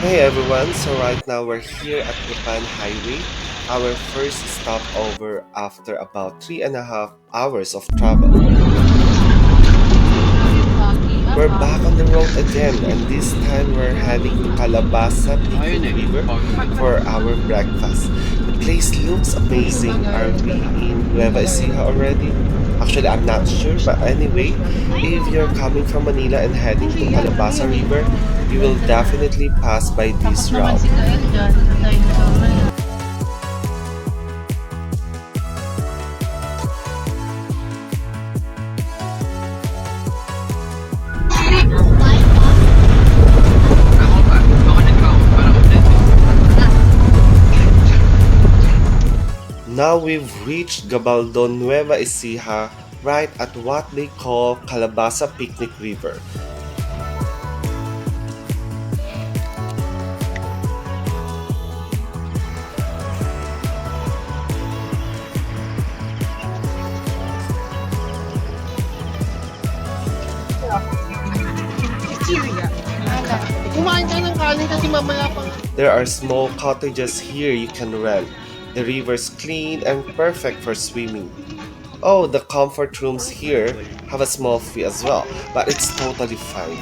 Hey everyone, so right now we're here at Japan Highway, our first stopover after about 3.5 hours of travel. We're back on the road again, and this time we're heading to Calabasa Picnic River for our breakfast. The place looks amazing. Are we in Nueva Ecija already? Actually, I'm not sure, but anyway, if you're coming from Manila and heading to Calabasa River, you will definitely pass by this route. Now we've reached Gabaldon, Nueva Ecija, right at what they call Calabasa Picnic River. Kumain ka ng kanin kasi mamaya pang... There are small cottages here you can rent. The river's clean and perfect for swimming. Oh, the comfort rooms here have a small fee as well, but it's totally fine.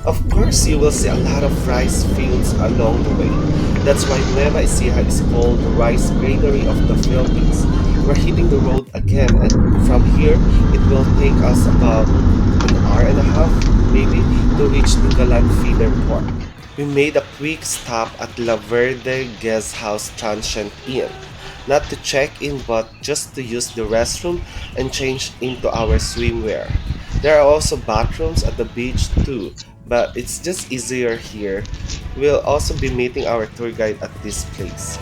Of course, you will see a lot of rice fields along the way. That's why Nueva Ecija is called the rice granary of the Philippines. We're hitting the road again, and from here, it will take us about an hour and a half, maybe, to reach Dingalan feeder port. We made a quick stop at La Verde Guest House Transient Inn. Not to check in, but just to use the restroom and change into our swimwear. There are also bathrooms at the beach too, but it's just easier here. We'll also be meeting our tour guide at this place.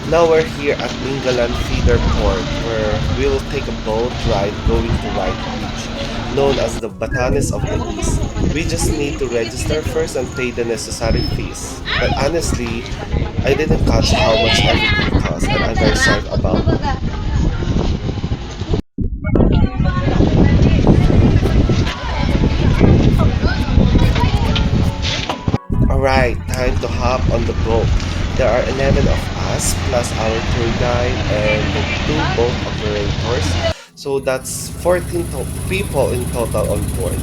Now we're here at Dingalan Feeder Port where we'll take a boat ride going to White Beach, known as the Batanes of the East. We just need to register first and pay the necessary fees. But honestly, I didn't catch how much everything costs and I'm very sorry about it. Alright, time to hop on the boat. There are 11 of us plus our tour guide and the two boat operators. So that's 14 people in total on board.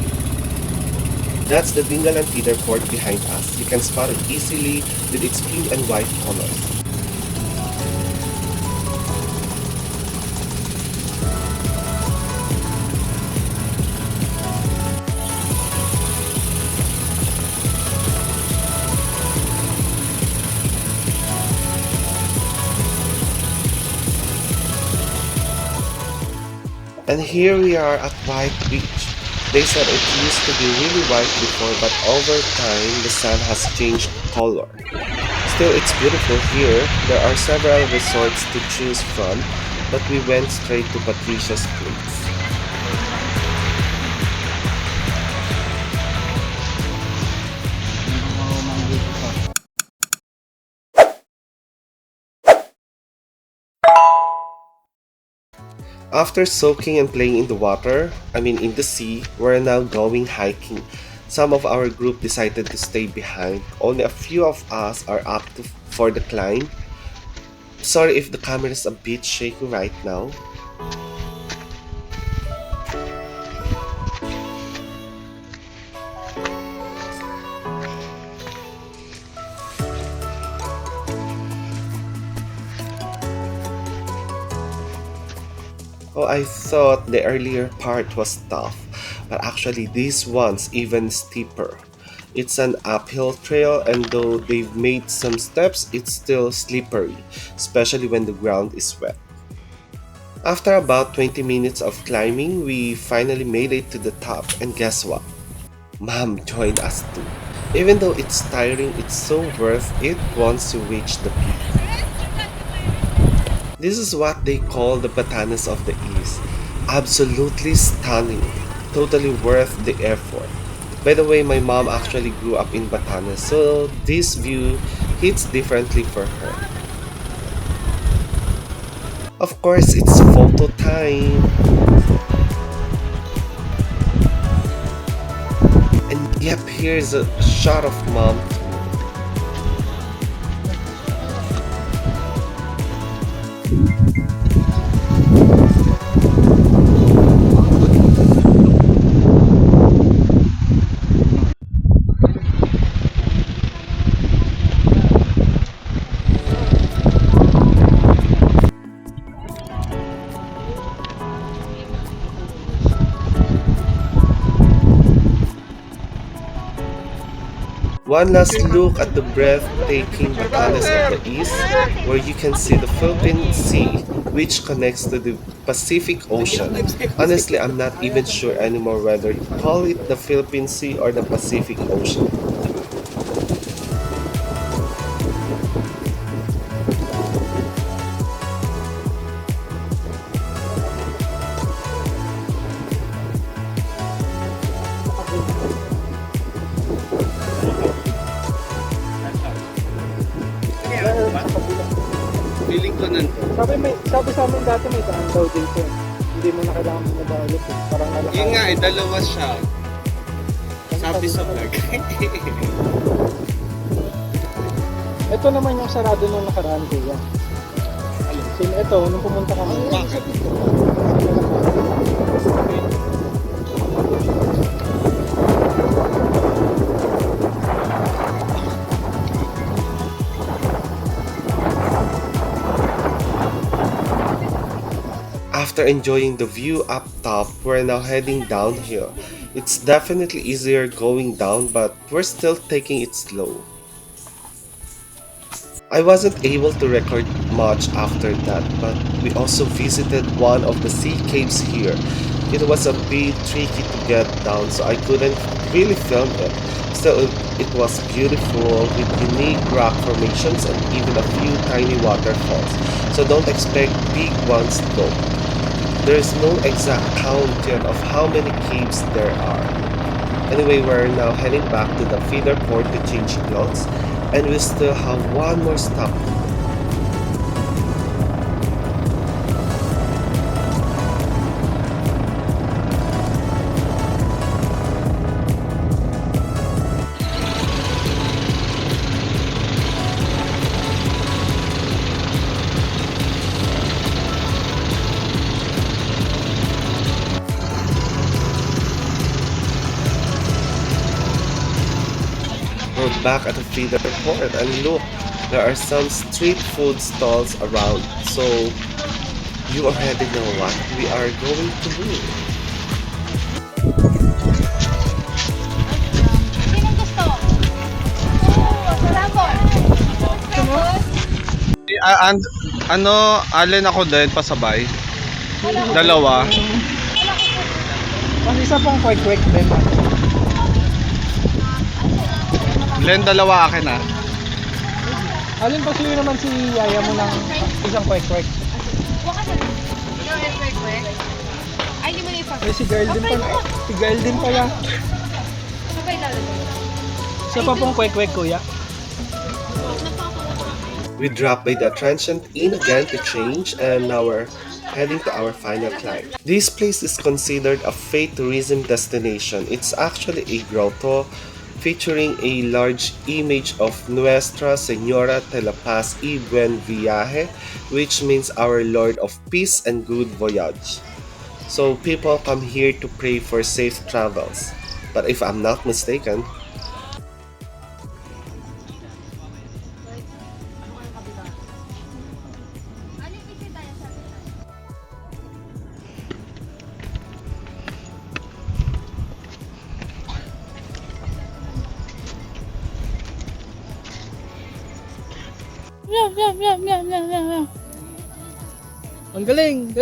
That's the Dingalan feeder port behind us. You can spot it easily with its pink and white colors. And here we are at White Beach. They said it used to be really white before, but over time the sand has changed color. Still, it's beautiful here. There are several resorts to choose from, but we went straight to Patricia's place. After soaking and playing in the water, in the sea, we're now going hiking. Some of our group decided to stay behind. Only a few of us are for the climb. Sorry if the camera is a bit shaky right now. Oh, I thought the earlier part was tough, but actually this one's even steeper. It's an uphill trail and though they've made some steps, it's still slippery, especially when the ground is wet. After about 20 minutes of climbing, we finally made it to the top and guess what? Mom joined us too. Even though it's tiring, it's so worth it once you reach the peak. This is what they call the Batanes of the East. Absolutely stunning. Totally worth the effort. By the way, my mom actually grew up in Batanes, so this view hits differently for her. Of course, it's photo time. And yep, here's a shot of mom. One last look at the breathtaking Batanes of the East, where you can see the Philippine Sea, which connects to the Pacific Ocean. Honestly, I'm not even sure anymore whether to call it the Philippine Sea or the Pacific Ocean. Feeling ko nun. Sabi sa amin dati may daan daw dito. Hindi mo na kailangan madawalot. Parang nalakad. Yun nga, dalawa siya. Sabi sa vlog. Ito naman yung sarado nung nakaraan, Kuya. Ito, nung pumunta kami. Bakit? After enjoying the view up top, we're now heading downhill. It's definitely easier going down, but we're still taking it slow. I wasn't able to record much after that, but we also visited one of the sea caves here. It was a bit tricky to get down, so I couldn't really film it. Still, it was beautiful with unique rock formations and even a few tiny waterfalls, so don't expect big ones though. There's no exact count yet of how many caves there are. Anyway, we're now heading back to the feeder port to change clothes, and we still have one more stop. We're back at the feeder port, and look, there are some street food stalls around, so you already know what we are going to do. Sinong gusto? Salamat. Alin ako din, pasabay. Dalawa. Mas isa pong quick din. Len, dalawa akin ah. Alin pa sa'yo naman si Yaya mo ng isang quick. Bukas na. Yung quick. Ay, hindi mo na ipag. Eh, si girl din pala. Si girl din pala. Sabay lalagay. Isa pa pong quick, Kuya. We dropped by the transient inn again to change, and now we're heading to our final climb. This place is considered a faith tourism destination. It's actually a grotto featuring a large image of Nuestra Señora de la Paz y Buen Viaje, which means Our Lord of Peace and Good Voyage. So people come here to pray for safe travels. But if I'm not mistaken, Ang galing.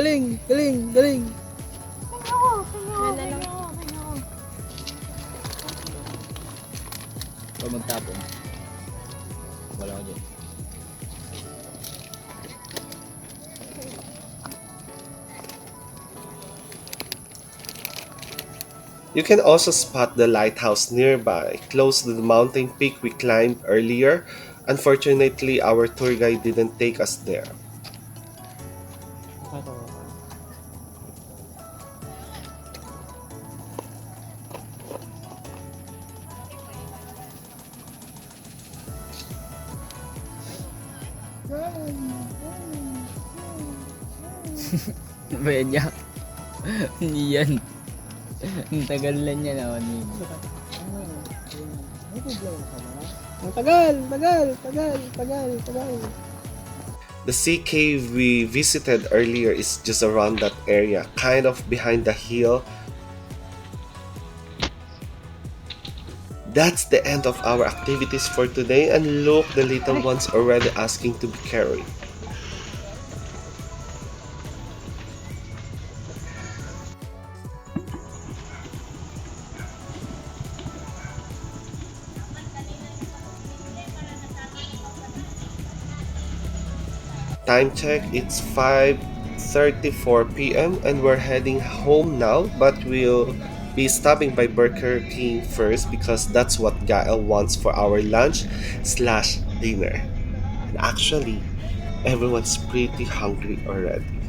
You can also spot the lighthouse nearby, close to the mountain peak we climbed earlier. Unfortunately, our tour guide didn't take us there. Medya. Hindi yan. Ang tagal lang niya na. May problema ka ba? Ang tagal, tagal, tagal, tagal, tagal. The sea cave we visited earlier is just around that area, kind of behind the hill. That's the end of our activities for today, and look, the little ones already asking to be carried. Time check, it's 5:34 p.m. and we're heading home now, but we'll be stopping by Burger King first because that's what Gael wants for our lunch slash dinner. And actually, everyone's pretty hungry already.